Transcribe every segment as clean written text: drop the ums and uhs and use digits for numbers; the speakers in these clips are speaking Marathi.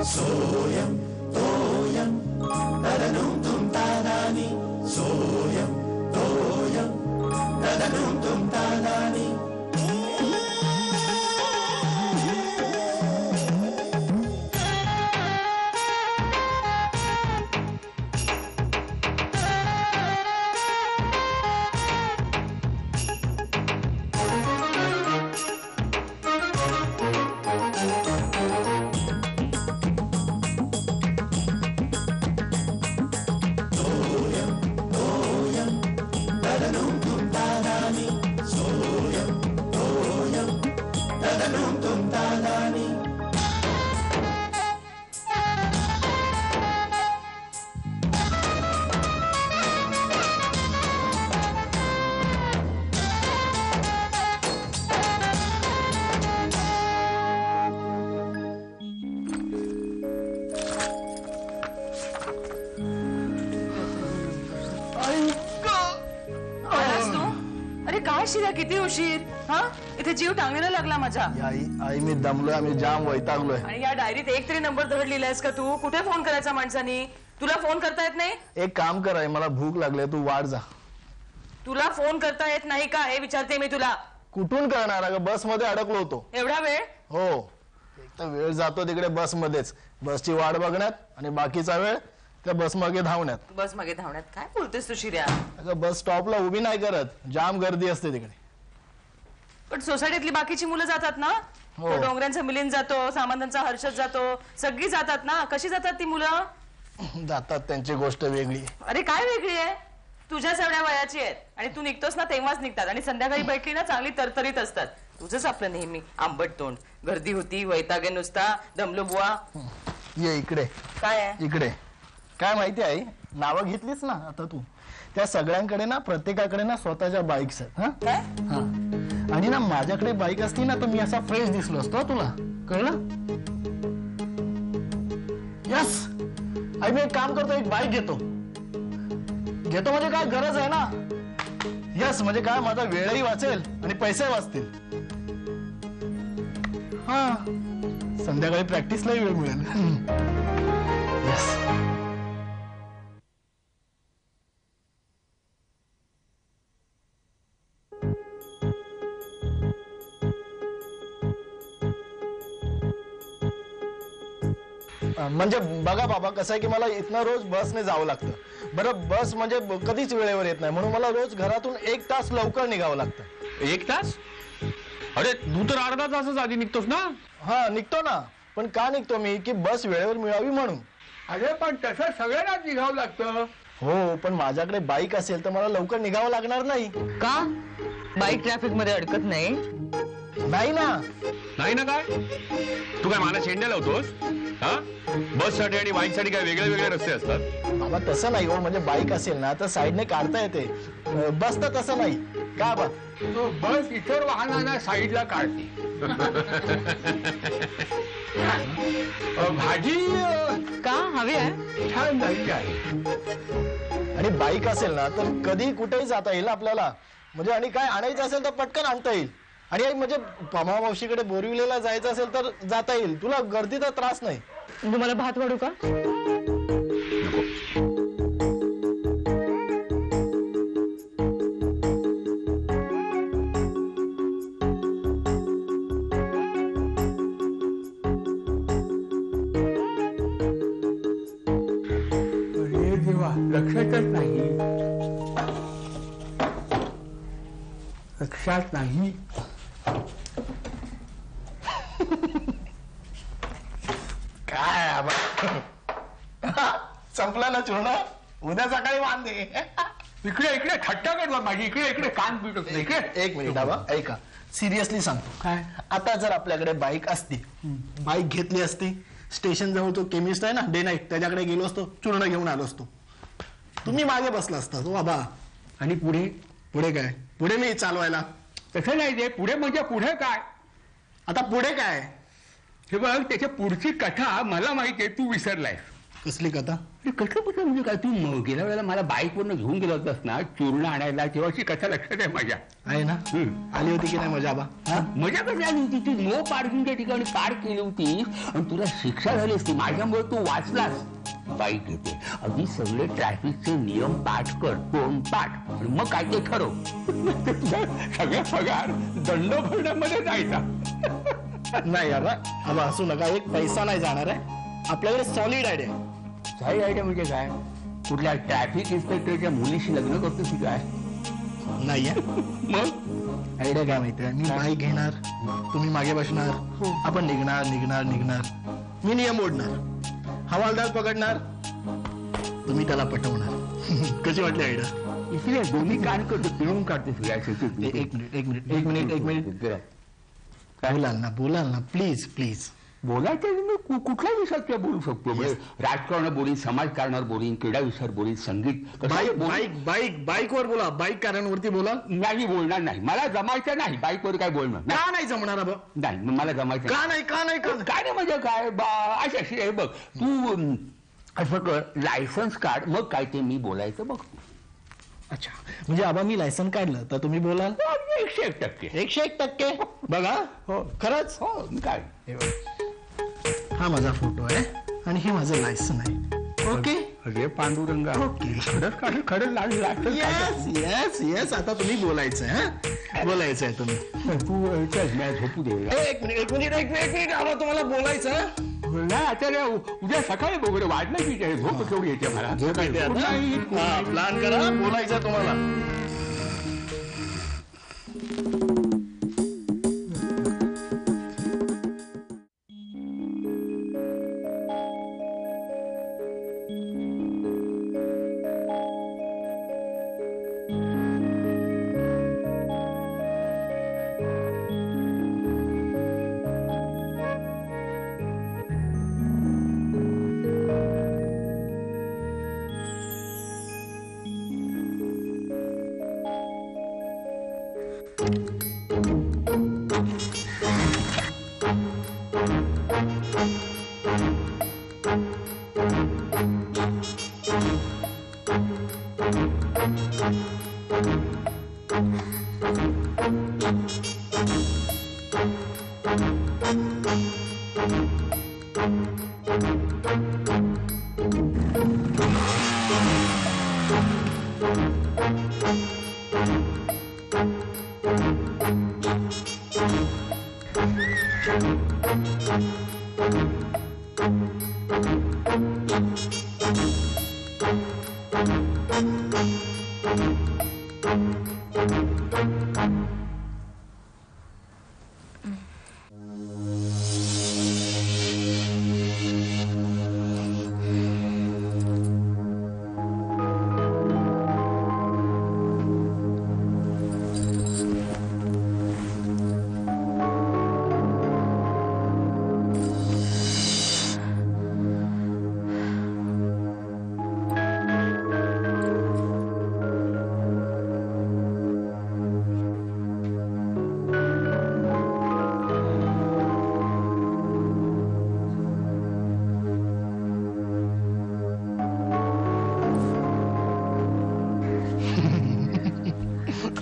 सोयम तोयम तदनुम तुम तादानी सोयम तोयम तदनुम तुम तादानी किती उशीर हा इथे जीव टांगण्याला लागला माझा. आई मी दमलोय, आम्ही जाम वैतागलोय. आणि या डायरीत एक तरी नंबर धड लिहिलायस का तू? कुठे फोन करायचा माणसानी? तुला फोन करता येत नाही? एक काम कर आई, मला भूक लागली, तू वाट जा. तुला फोन करता येत नाही का हे विचारते मी तुला. कुठून करणार? अगं बस मध्ये अडकलो होतो. एवढा वेळ? हो, एक तर वेळ जातो तिकडे बस मध्येच, बसची वाट बघण्यात, आणि बाकीचा वेळ त्या बस मागे धावण्यात. बस मागे धावण्यात काय बोलतेस तू शिर्या? अगं बस स्टॉपला उभी नाही करत, जाम गर्दी असते तिकडे. पण सोसायटीतली बाकीची मुलं जातात ना. हो. डोंगऱ्यांचा मिलिंद जातो, सामंतांचा हर्षद जातो, सगळी जातात ना. कशी जातात ती मुलं? जातात, त्यांची गोष्ट वेगळी. अरे काय वेगळी आहे? तुझ्याच एवढ्या वयाची आहेत आणि तू निघतोस ना तेव्हाच निघतात, आणि संध्याकाळी भेटली ना चांगली तरतरीत असतात. तुझंच आपलं नेहमी आंबट तोंड. गर्दी होती, वैतागे नुसता, दमलो बुवा. ये इकडे. काय आहे इकडे? काय माहिती आहे, नावं घेतलीस ना आता तू, त्या सगळ्यांकडे ना प्रत्येकाकडे ना स्वतःच्या बाईक्स आहेत. काय? हा, आणि ना माझ्याकडे बाईक असती ना तर मी असा फ्रेश दिसलो असतो. तुला कळलं? यस आई, मी एक काम करतो, एक बाईक घेतो. म्हणजे काय गरज आहे ना. यस, म्हणजे काय, माझा वेळही वाचेल आणि पैसे वाचतील. हा, संध्याकाळी प्रॅक्टिसलाही वेळ मिळेल. यस. म्हणजे बघा बाबा, कसं आहे की मला इथनं रोज बसने जावं लागतं. बरं, बस म्हणजे कधीच वेळेवर येत नाही, म्हणून मला रोज घरातून 1 तास लवकर निघावं लागतं. 1 तास? अरे तू तर अर्धा तासच आधी निघतोस ना. हा, निघतो ना, पण का निघतो मी? की बस वेळेवर मिळावी म्हणून. अरे पण तसं सगळ्यांनाच निघावं लागतं. हो, पण माझ्याकडे बाईक असेल तर मला लवकर निघावं लागणार नाही. का? बाईक ट्रॅफिक मध्ये अडकत नाही? नाही ना. नाही ना काय? तू काय मला शेंड्या लावतोस? हा, बस साठी आणि बाईक साठी काय वेगळे वेगळे रस्ते असतात? बाबा तसं नाही हो, म्हणजे बाईक असेल ना तर साईडने काढता येते, बस तर तसं नाही. का बा? बस इतर वाहनांना साईडला काढते. भाजी का हवी आहे? छान झाली आहे. आणि बाईक असेल ना तर कधी कुठेही जाता येईल आपल्याला, म्हणजे आणि काय आणायचं असेल तर पटकन आणता येईल. आणि म्हणजे पमा मावशीकडे बोरिवलीला जायचं असेल तर जाता येईल. तुला गर्दीचा त्रास नाही. तुम्हाला भात वाढू का? अरे देवा, लक्षातच नाही. लक्षात नाही. काय संपला ना चूर्ण, उद्या सकाळी वांदे. इकडे इकडे थट्टा कर माझी. इकडे इकडे कान पिटत नाही. इकडे एक मिनिट बाबा, ऐका, सिरियसली सांगतो. काय? आता जर आपल्याकडे बाईक असती, बाईक घेतली असती, स्टेशन जवळ तो केमिस्ट आहे ना डे नाईट, त्याच्याकडे गेलो असतो, चूर्ण घेऊन आलो असतो. तुम्ही मागे बसला असता तो बाबा. आणि पुढे? पुढे काय? पुढे मी चालवायला. तसं नाही ते. पुढे म्हणजे पुढे काय? आता पुढे काय? हे बघ, त्याच्या पुढची कथा मला माहिती आहे, तू विसरलाय. कसली कथा? कसं कसं म्हणजे काय, तू गेल्या वेळेला मला बाईकवरनं घेऊन गेला होतास ना चूर्ण आणायला, तेव्हाची कथा लक्षात आहे माझ्या. आहे ना? आली होती की नाही मजा आबा? मजा कशी आली होती? ती नो पार्किंगच्या ठिकाणी पार्क केली होती आणि तुला शिक्षा झाली असती. माझ्यामुळे तू वाचलास. बाईक येते, अगदी सगळे ट्रॅफिकचे नियम पाठ कर, तोंडपाठ, आणि मग काय ते ठरव. सगळ्या पगार दंड भरण्यामध्ये जायचा. नाही आबा असू नका, एक पैसा नाही जाणार आहे. आपल्याकडे सॉलिड आयडिया. सॉलिड आयडिया म्हणजे काय? कुठल्या ट्रॅफिक इन्स्पेक्टरच्या मुलीशी लग्न करतोस की काय? नाही मग आयडिया काय माहितीये? मी बाईक घेणार, तुम्ही मागे बसणार, आपण निघणार. मी नियम मोडणार, हवालदार पकडणार, तुम्ही त्याला पटवणार. कशी वाटली आयडिया? इसलिए दोन्ही कान करतो, पिळून काढते सगळ्या. एक मिनिट बोलाल ना प्लीज. बोलायचं मी कुठल्या विषयात बोलू शकतो? राजकारणावर बोलीन, समाजकारणावर बोलीन, क्रीडा विषयावर बोलीन, संगीत. बाईकवर बोला, बाईक कारणावरती बोला. नाही बोलणार नाही, मला जमायचं नाही. बाईकवर काय बोलणार का नाही जमणार आबा? नाही, मला जमायचं का नाही काय म्हणजे काय अशी आहे बघ. तू असं कर, लायसन्स काढ, मग काय ते मी बोलायचं बघतो. अच्छा, म्हणजे आबा मी लायसन काढलं तर तुम्ही बोलाल? 101%. 101%. बघा, हो खरंच. हो काय, हा माझा फोटो आहे आणि हे माझं लायसन आहे. ओके. अरे पांडुरंगा, येस येस. आता तुम्ही बोलायचंय. बोलायचंय तुम्ही. तू झोपू दे. एक मिनिट आबा, तुम्हाला बोलायचं नाही. आता उद्या सकाळी वगैरे वाढलं की झोप केवढी येते मला. प्लॅन करा, बोलायचं तुम्हाला.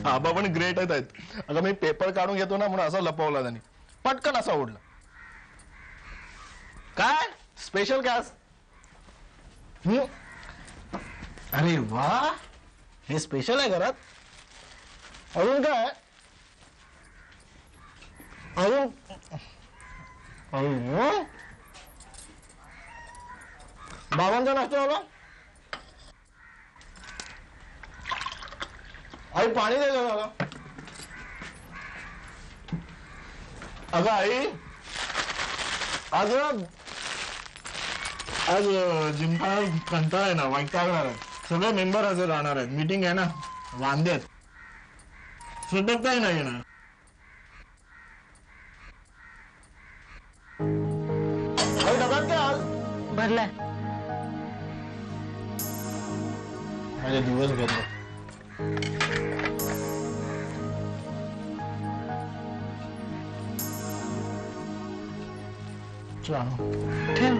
आबा पण ग्रेट आहेत. अगं मी पेपर काढून घेतो ना म्हणून असा लपवला त्यांनी, पटकन असा ओढला. काय स्पेशल गॅस? अरे वा, हे स्पेशल आहे घरात. अजून काय? अजून बाबांचा नाश्ता बाबा. आई पाणी दे मला. अगं आई, आज जिमखा कंटाळा आहे ना, वैतागणार आहे. सगळे मेंबर हजर राहणार आहेत. मीटिंग आहे ना, वांदे आहेत. सुटत काही नाही ना. डब्यात काय आज भरलाय? अरे दिवस घेतला. ठेव.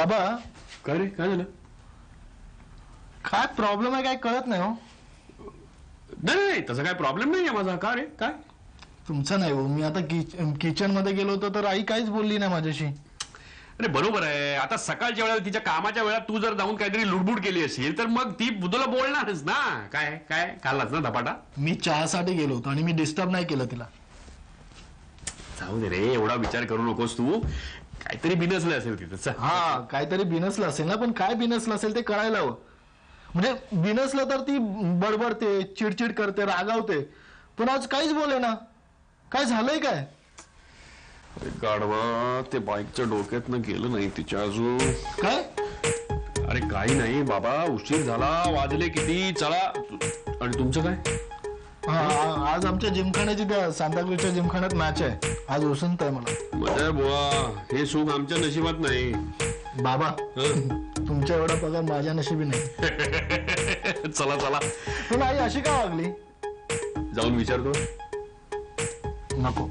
बाबा काय रे, काय झालं? काय प्रॉब्लेम आहे काय कळत नाही हो. नाही तसा काय प्रॉब्लेम नाही आहे माझा. का रे, काय? तुमचं नाही हो. मी आता किचन मध्ये गेलो होतो तर आई काहीच बोलली नाही माझ्याशी. अरे बरोबर आहे. आता सकाळच्या वेळेला तिच्या कामाच्या वेळात तू जर जाऊन काहीतरी लुडबुड केली असेल तर मग ती तुला बोलणारच ना. काय काय खाल्लाच ना धपाटा? मी चहासाठी गेलो होतो आणि मी डिस्टर्ब नाही केलं तिला. जाऊ दे रे, एवढा विचार करू नकोस तू. काहीतरी बिनसलं असेल तिथं. हा काहीतरी बिनसलं असेल ना, पण काय बिनसलं असेल ते कळायला हवं. म्हणजे बिनसलं तर ती बडबडते, चिडचिड करते, रागावते, पण आज काहीच बोले ना. काय झालंय काय? अरे गाढवा, ते बाईकच्या डोक्यातनं गेलं नाही तिच्या अजून. काय? अरे काही नाही बाबा, उशीर झाला, वाजले किती, चला. आणि तुमचं काय? आज आमच्या जिमखान्याची त्या सांताक्रूजच्या जिमखान्यात मॅच आहे. आज उसंत आहे मला. मजा बुवा, हे सुख आमच्या नशिबात नाही. बाबा हं? तुमच्या एवढा पगार माझ्या नशिबी नाही. चला चला. पण आई अशी का वागली? जाऊन विचारतो. नको.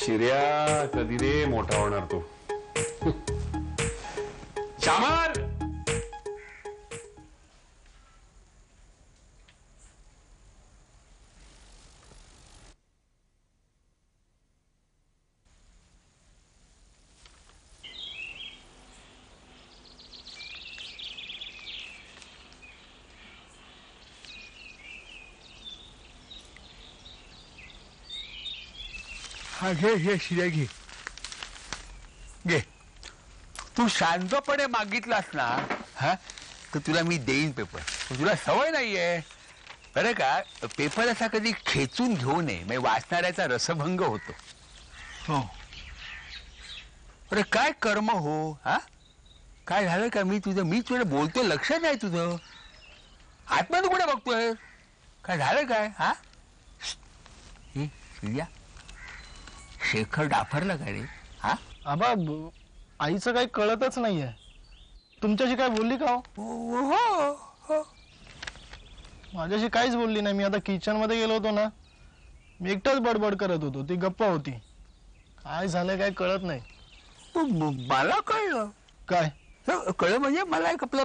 शिर्या कधी रे मोठा होणार तो? शामर, हा घे शिर्या घे. तू शांतपणे मागितलास ना हा, तर तुला मी देईन पेपर. तुला सवय नाहीये बरं का. पेपर असा कधी खेचून घेऊ नये, म्हणजे वाचणाऱ्याचा रसभंग होतो. हो. अरे काय कर्म हो. हा काय झालं का? मी तुला बोलतोय, लक्षात नाही तुझं. आतमध्ये कुठे बघतोय? काय झालं काय? हा शिर्या, शेखर डाफरला का रे? हा आबा आईचं काही कळतच नाहीये. तुमच्याशी काय बोलली का हो? माझ्याशी काहीच बोलली नाही. मी आता किचन मध्ये गेलो होतो ना, मी एकटाच बडबड करत होतो, ती गप्पा होती. काय झालं काय कळत नाही. मला कळलं. काय कळलं म्हणजे मला एक आपला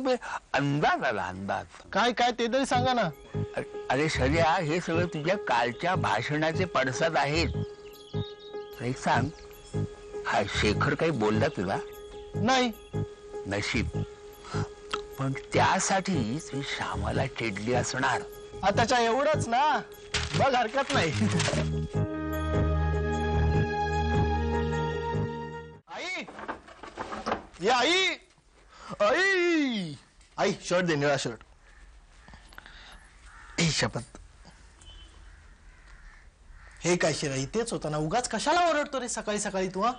अंदाज आला. अंदाज काय काय ते तरी सांगा ना. अरे शर्या, हे सगळं तुझ्या कालच्या भाषणाचे पडसाद आहेत. एक सांग, हा शेखर काही बोलला तुला? नाही. नशीब. पण त्यासाठीच मी श्यामाला चिडली असणार. आताच्या एवढंच ना, बघ हरकत नाही. आई, ये आई, आई, आई शर्ट दे, निळा शर्ट. ए शपथ, हे काय शिराई, तेच होतं ना. उगाच कशाला ओरडतो रे सकाळी सकाळी तू? हा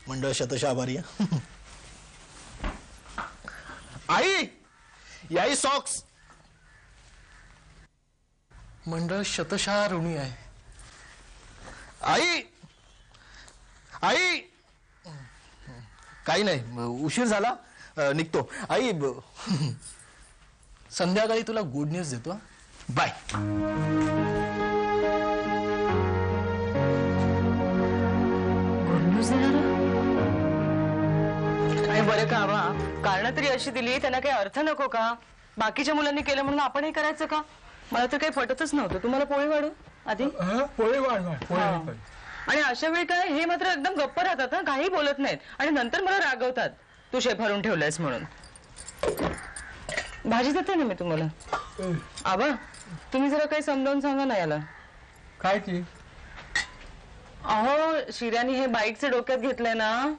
मंडळ शतशः आभारी. आई, याई सॉक्स. मंडळ शतशः ऋणी आहे. आई, आई, काही नाही, उशीर झाला, निघतो. आई संध्याकाळी तुला गुड न्यूज देतो. बाय. आणि बरं का आबा, कारण तरी अशी दिली, त्यांना काही अर्थ नको का? बाकीच्या मुलांनी केलं म्हणून आपणही करायचं का? मला तर काही पटतच नव्हतं. तुम्हाला पोळी वाढू आधी? पोळी वाढ. आणि अशा वेळी काय, हे मात्र एकदम गप्प राहतात ना, काही बोलत नाहीत आणि नंतर मला रागवतात, तू शेफारून ठेवलंयस म्हणून. भाजी देते ना मी तुम्हाला. आबा तुम्ही जरा काही समजावून सांगा ना याला. काय ती? अहो शिर्यानी हे बाईकचं डोक्यात घेतलंय ना,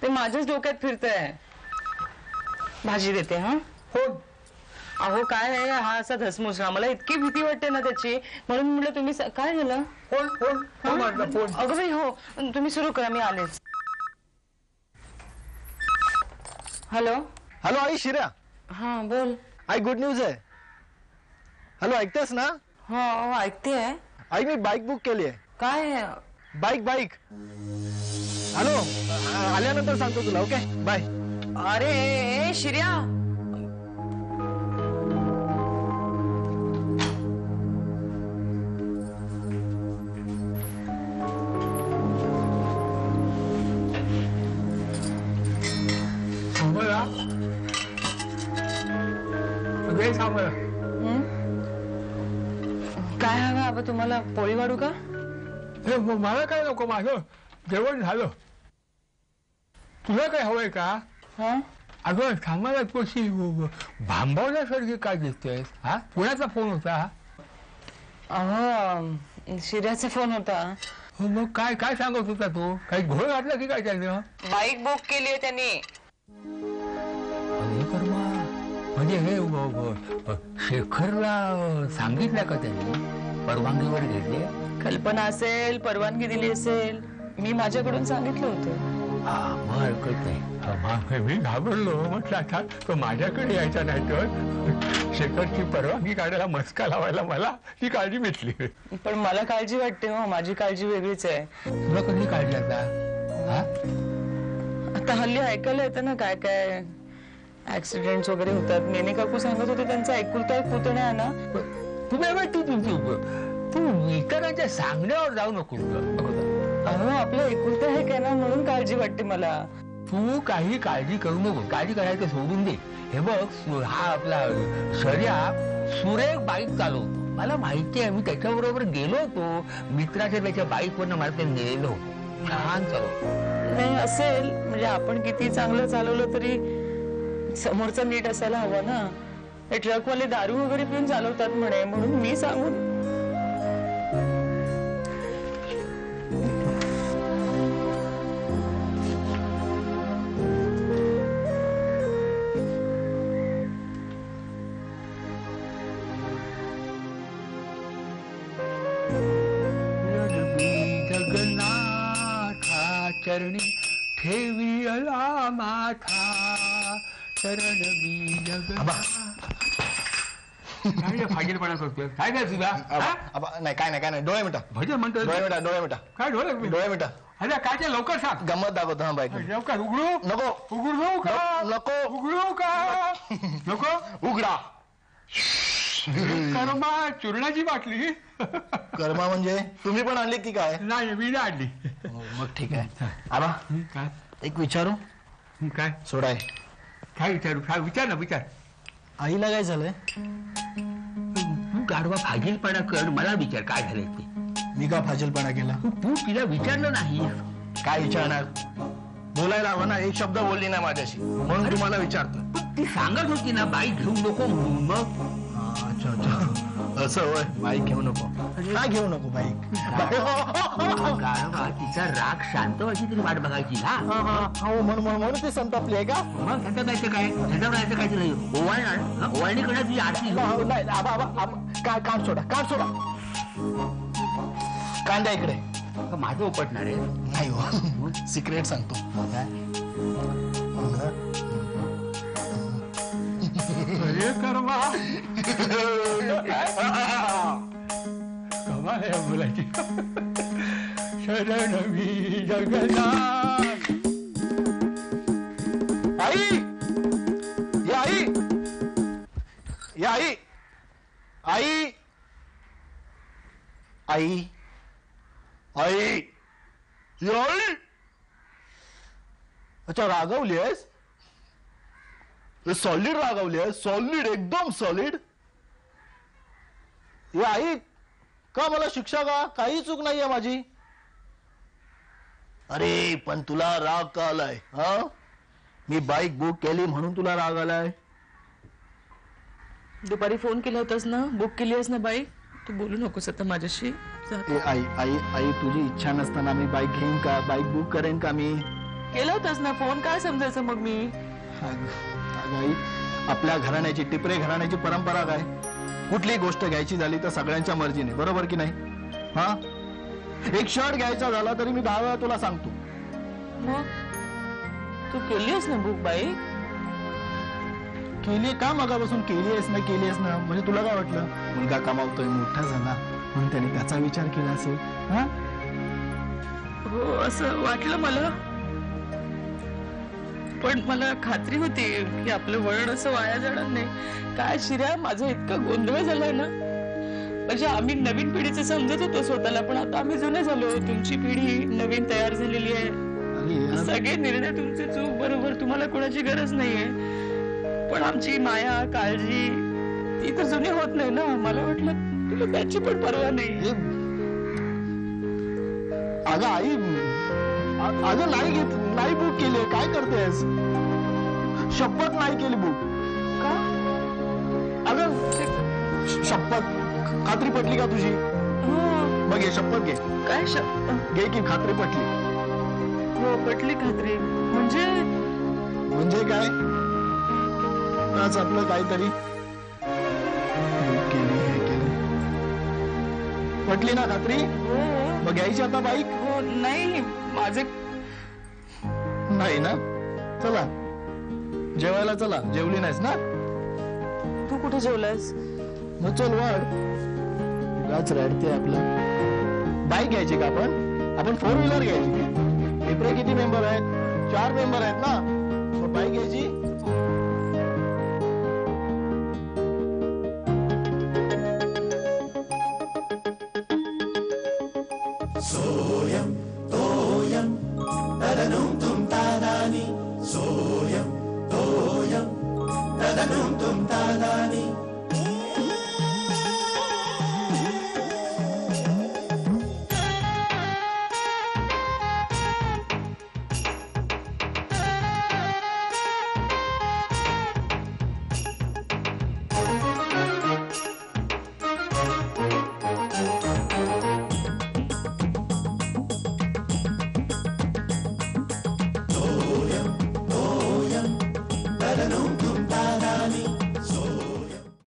ते माझ्याच डोक्यात फिरतंय. भाजी देते. हा अहो काय आहे हा असा धसमुसला, मला इतकी भीती वाटते ना त्याची, म्हणून म्हटलं तुम्ही काय झालं? अगं बाई हो, तुम्ही सुरू करा, मी आलेच. हॅलो. हॅलो आई, शिर्या. हा बोल. आई गुड न्यूज आहे. हॅलो, ऐकतेस ना? हो ऐकते. आई मी बाईक बुक केली आहे. काय? बाईक. हॅलो, आल्यानंतर सांगतो तुला. Okay bye. अरे शिर्या, मला. काय हवं आबा तुम्हाला? पोळी वाढू का? मला काय नको, माझं जेवण झालं. तुला काय हवंय का? हा अगं थांबायला कशी भांबवल्यासारखी काय दिसतेस? हा पुण्याचा फोन होता. अहो शिऱ्याचा फोन होता. मग काय काय सांगत होता तू? काही घोळ घातला की काय त्यानं? बाईक बुक केली आहे त्यांनी. म्हणजे हे शेखरला सांगितलं का त्यांनी? परवानगीवर घेतली? कल्पना असेल, परवानगी दिली असेल. मी माझ्याकडून सांगितलं होतं. मग हरकत नाही. मी घाबरलो, म्हटलं आता तो माझ्याकडे यायचा नाही तर शेखरची परवानगी काढायला मस्का लावायला मला ती काळजी भेटली. पण मला काळजी वाटते हो, माझी काळजी वेगळीच आहे. तुला कधी काळजी आता? आता हल्ली ऐकायला येतं ना काय काय ऍक्सिडेंट वगैरे होतात. मेने काकू सांगत होते त्यांचा एकुलता एक पुतण्या आहे ना. तू इतरांच्या सांगण्यावर जाऊ नको. अहो आपलं एकुलता आहे काय ना, म्हणून काळजी वाटते मला. तू काही काळजी करू नको. काळजी करायचं सोडून दे. हे बघ, हा आपला शर्या सुरेख बाईक चालवतो. मला माहिती आहे, मी त्याच्याबरोबर गेलो होतो. मित्राच्या त्याच्या बाईकवरनं मला ते नेलेलो होतो. छान चालवतो. नाही असेल म्हणजे आपण किती चांगलं चालवलं तरी समोरचा नीट असायला हवा ना. हे ट्रकवाले दारू वगैरे पिऊन चालवतात म्हणे, म्हणून मी सांगून. जगन्नाथा चरणी ठेवी अला माथा चरण मी काय फाजीलपणा करतोय? काय काय तुझा? नाही काय नाही काय नाही. डोळे मिटा. भजन म्हणतोय? डोळे मिटा. काय डोळे मिटा. अरे काय ते लवकर सांग. गंमत दाखवतो हा बाईक. लवकर उघडू नको. उघडू का? नको. उघडू का? नको उघडा. कर्मा चूर्णाची बाटली. कर्मा म्हणजे तुम्ही पण आणली की काय? नाही मी नाही आणली. मग ठीक आहे. आबा काय एक विचारू? काय सोडाय. काय विचारू? काय विचार ना विचार. आईला काय झालंय? तू गाढवा फाजीलपणा कर. मला विचार काय झालंय ते. मी का फाजीलपणा केला? तू तिला विचारलं नाही. काय विचारणार? बोलायला हवं ना. एक शब्द बोलली नाही माझ्याशी, म्हणून तुम्हाला विचारतो. ती सांगत होती ना बाईक घेऊ नको म्हणून. मग अच्छा अच्छा असं होय. बाईक घेऊ नको. काय घेऊ नको बाईक? गाढवा तिचा राग शांत व्हायची तरी वाट बघायची ना. हो म्हणून ते संतापली आहे का? मग त्याचं जायचं काय? त्याच्यावर जायचं काय तिला? ओवाळणार ओवाळणी करण्यात तुझी आरती. नाही काय कान सोडा. कांद्या इकडे. माझं उपटणार आहे. नाही हो, सिक्रेट सांगतो. अरे कर्मा कमाल आहे मुलाची. शरण मी जगन्नाथ. आई या आई या आई आई आई आई या आई. अच्छा रागवली आहेस? सॉलिड रागवली आहे. सॉलिड एकदम सॉलिड. या आई का मला शिक्षा का? काही चूक नाहीये माझी. अरे पण तुला राग का आलाय? हा मी बाईक बुक केली म्हणून तुला राग आलाय? दुपारी फोन केला होतास ना, बुक केली आहेस ना बाईक. तू बोलू नकोस आता माझ्याशी. आई आई आई तुझी इच्छा नसताना मी बाईक घेईन का? बाईक बुक करेन का? मी केला होतास ना फोन. काय समजायचं मग मी? आई आपल्या घराण्याची टिपरे घराण्याची परंपरा काय? कुठली गोष्ट घ्यायची झाली तर सगळ्यांच्या मर्जीने, बरोबर की नाही? हा एक शर्ट घ्यायचा झाला तरी मी 10 वेळा तुला सांगतो. मग तू केली आहेस ना बुक बाईक? केली का? मगापासून केली आहेस ना. म्हणजे तुला काय वाटलं? मुलगा कमावतोय, मोठा झाला म्हणून त्याने त्याचा विचार केला असेल. हा हो असं वाटलं मला. पण मला खात्री होती की आपलं वळण असं वाया जाणार नाही. काय शिऱ्या माझा इतका गोंधळ झालाय ना. म्हणजे आम्ही नवीन पिढीचं समजत होतो स्वतःला, पण आता आम्ही जुने झालो. तुमची पिढी नवीन तयार झालेली आहे. सगळे निर्णय तुमचे चूक बरोबर. तुम्हाला कोणाची गरज नाहीये. पण आमची माया काळजी ती तर जुनी होत नाही ना. मला वाटलं तुला त्याची पण परवा नाही. हे, अगं आई, अगं नाही बुक केली. काय करतेस? शपथ नाही केली बुक. का? अगं शपथ, खात्री पटली का तुझी? हो. मग घे शपथ घे. काय शब्द? घे की खात्री पटली. हो, पटली खात्री. म्हणजे काय? आज आपलं काहीतरी केली, हे केलं. पटली ना खात्री? हो. मग घ्यायची आता बाईक? हो. नाही, माझे नाही ना. चला जेवायला चला. जेवली नाहीस ना? तू कुठे जेवलास? मग चल वाढ. उगाच रडते आपलं. बाईक घ्यायची का आपण 4 व्हीलर घ्यायची. इकडे किती मेंबर आहेत? 4 मेंबर आहेत ना. मग बाईक घ्यायची. सोयम तोयम तदनुम तुम तादानी सोयम तोयम तदनुम तुम